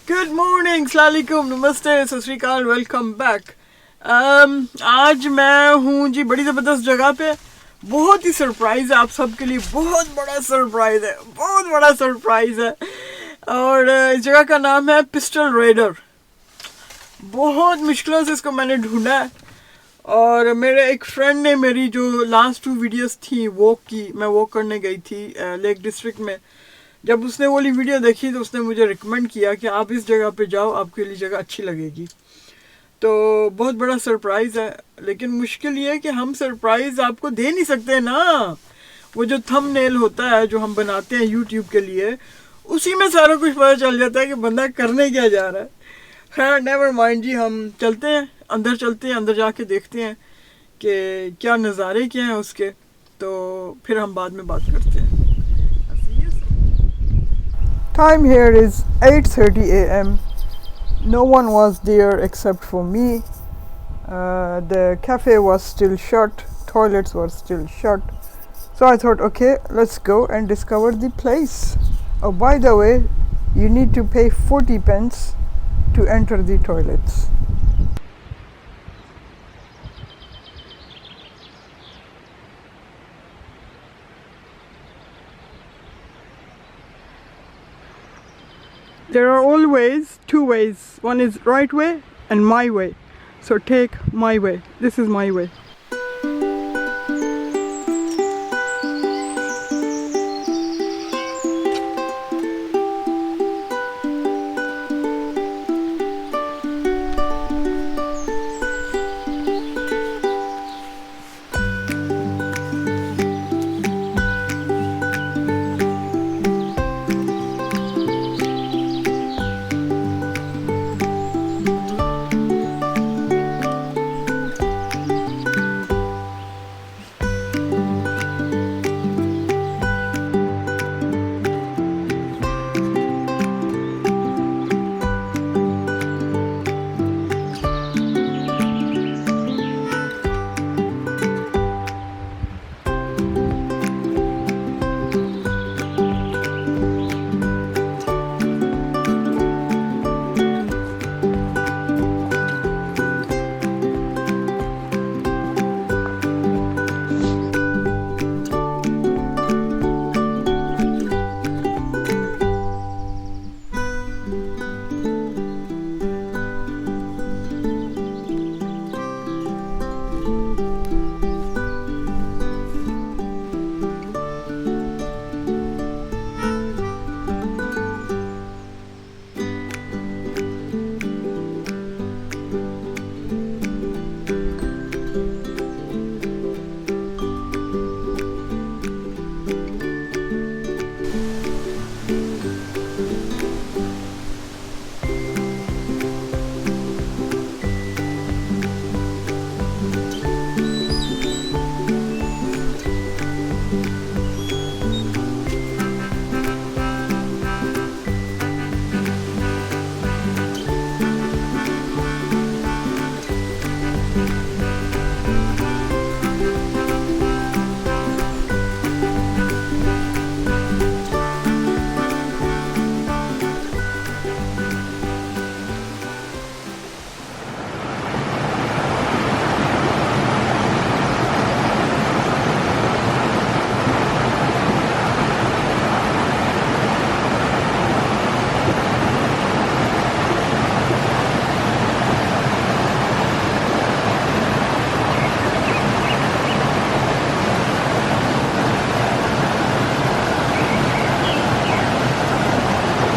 Good morning, अस्सलाम वालेकुम, नमस्ते, सत श्री अकाल, वेलकम बैक। आज मैं हूँ जी बड़ी ज़बरदस्त जगह पे। बहुत ही सरप्राइज़ है आप सबके लिए, बहुत बड़ा सरप्राइज़ है, बहुत बड़ा सरप्राइज़ है। और इस जगह का नाम है पिस्टल रेडर। बहुत मुश्किलों से इसको मैंने ढूंढा है और मेरे एक फ्रेंड ने मेरी जो लास्ट 2 वीडियोस थी वॉक की, मैं वॉक करने गई थी लेक डिस्ट्रिक्ट में। जब उसने वो वाली वीडियो देखी तो उसने मुझे रिकमेंड किया कि आप इस जगह पे जाओ, आपके लिए जगह अच्छी लगेगी। तो बहुत बड़ा सरप्राइज़ है, लेकिन मुश्किल ये है कि हम सरप्राइज़ आपको दे नहीं सकते ना। वो जो थंबनेल होता है जो हम बनाते हैं यूट्यूब के लिए, उसी में सारा कुछ पता चल जाता है कि बंदा करने क्या जा रहा है। खैर नेवर माइंड जी, हम चलते हैं, अंदर चलते हैं, अंदर जाके देखते हैं कि क्या नज़ारे क्या हैं उसके। तो फिर हम बाद में बात करते हैं। Time here is 8:30 a.m. No one was there except for me. The cafe was still shut, toilets were still shut. So I thought, okay, let's go and discover the place. Oh, by the way, you need to pay 40 pence to enter the toilets. There are always 2 ways. One is right way and my way. So take my way. This is my way.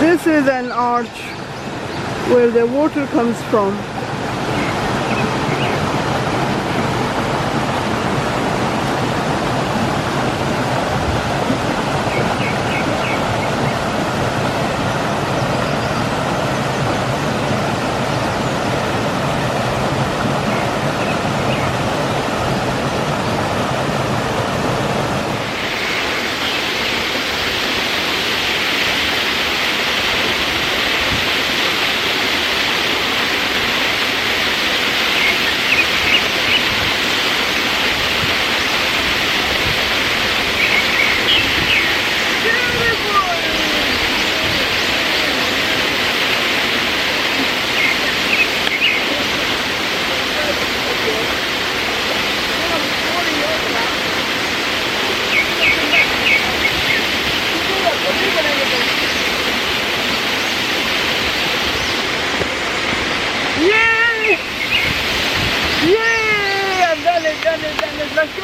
This is an arch where the water comes from.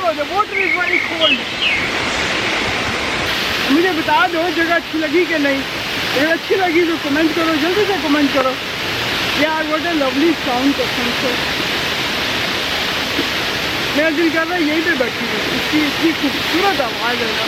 go. The water is very cold. मुझे बता दो जगह अच्छी लगी कि नहीं. अगर अच्छी लगी तो कमेंट करो, जल्दी से कमेंट करो. यार what a lovely sound कसम से. मेरा दिल कर रहा है यहीं पे बैठी हूँ. इसकी इतनी खूबसूरत आवाज़ है ना.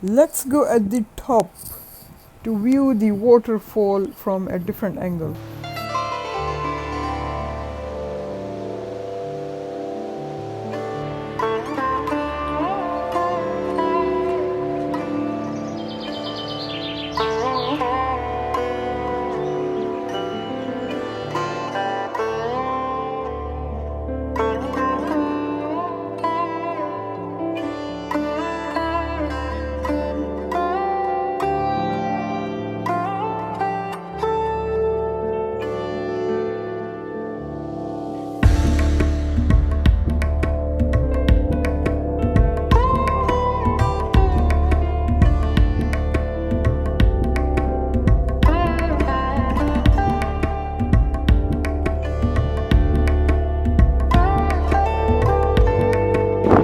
Let's go at the top to view the waterfall from a different angle.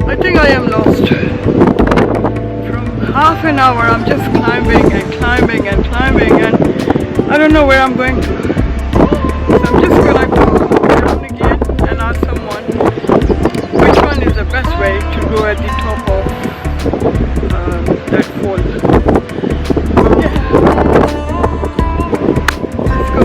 I think I am lost. From half an hour I'm just climbing and climbing and climbing and I don't know where I'm going to. So I'm just gonna go down again and ask someone which one is the best way to go at the top of that fall. Yeah. Let's go. Let's go.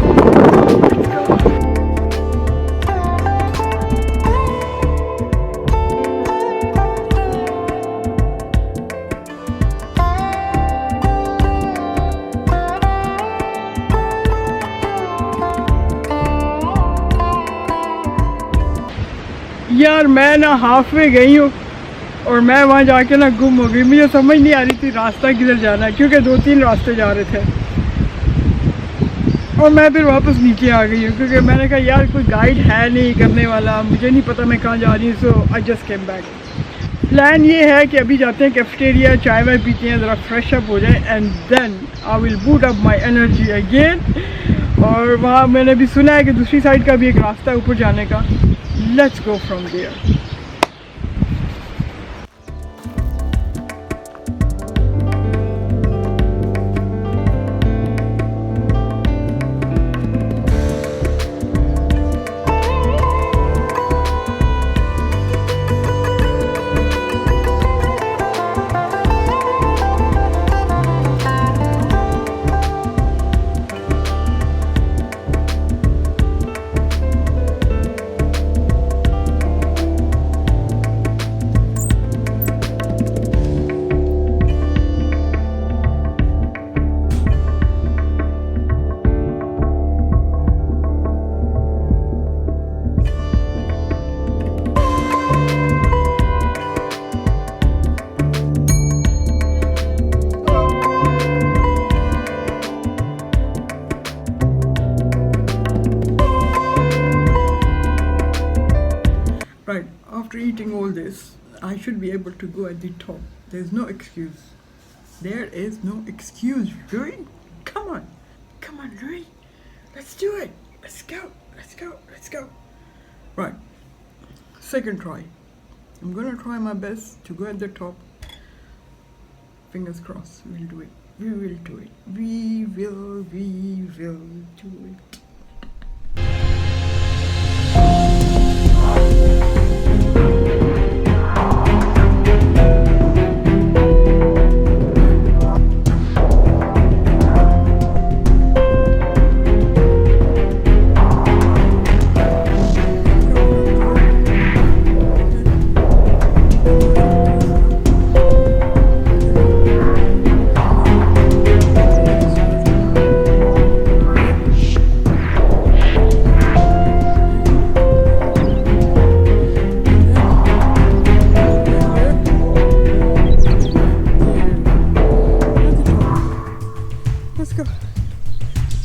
यार मैं ना half way गई हूँ और मैं वहाँ जाके ना गुम हो गई. मुझे समझ नहीं आ रही थी रास्ता किधर जाना है क्योंकि 2-3 रास्ते जा रहे थे और मैं फिर वापस नीचे आ गई हूँ क्योंकि मैंने कहा यार कोई गाइड है नहीं करने वाला, मुझे नहीं पता मैं कहाँ जा रही हूँ. So I just came back. Plan ये है कि अभी जाते हैं कैफेटेरिया, चाय वाय पीते हैं, ज़रा फ्रेश अप हो जाए and then I will boot up my energy again. और वहाँ मैंने भी सुना है कि दूसरी साइड का भी एक रास्ता है ऊपर जाने का. Let's go from there. Right, after eating all this, I should be able to go at the top. There's no excuse. There is no excuse, Louis. Come on. Come on, Louis. Let's do it. Let's go. Let's go. Let's go. Right. Second try. I'm gonna try my best to go at the top. Fingers crossed. We'll do it. We will do it. We will do it.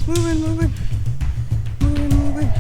Moving, moving. Moving, moving.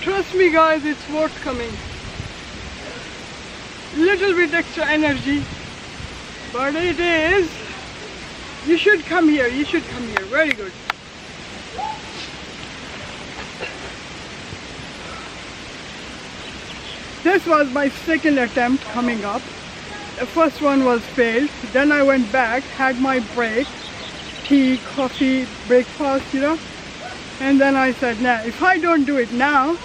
Trust me guys, it's worth coming. Little bit extra energy, but it is. You should come here, you should come here. Very good. This was my second attempt coming up. The first one was failed. Then I went back, had my break, tea, coffee, breakfast, you know. And then I said, nah, if I don't do it now,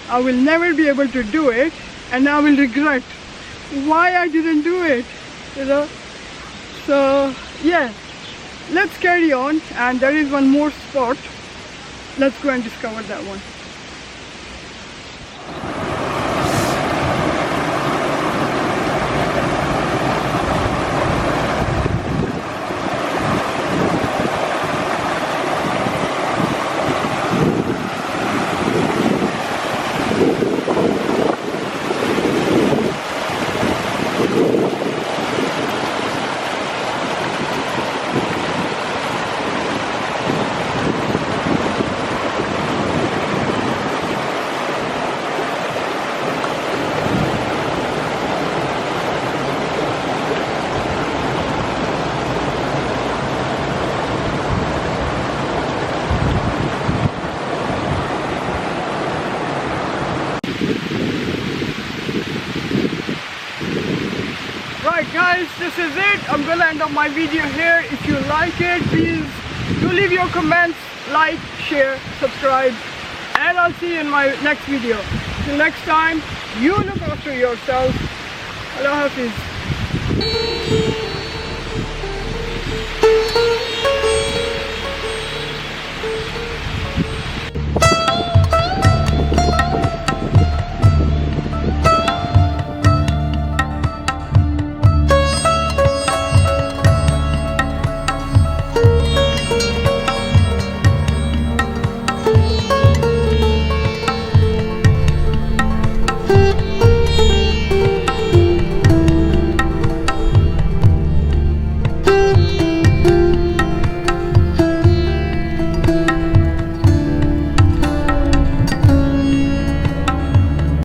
I will never be able to do it, and I will regret why I didn't do it, you know. So yeah, let's carry on, and there is one more spot. Let's go and discover that one. guys, this is it. I'm gonna end up my video here. If you like it, please do leave your comments, like, share, subscribe, and I'll see you in my next video. Till next time, you look after yourself. Allah Hafiz.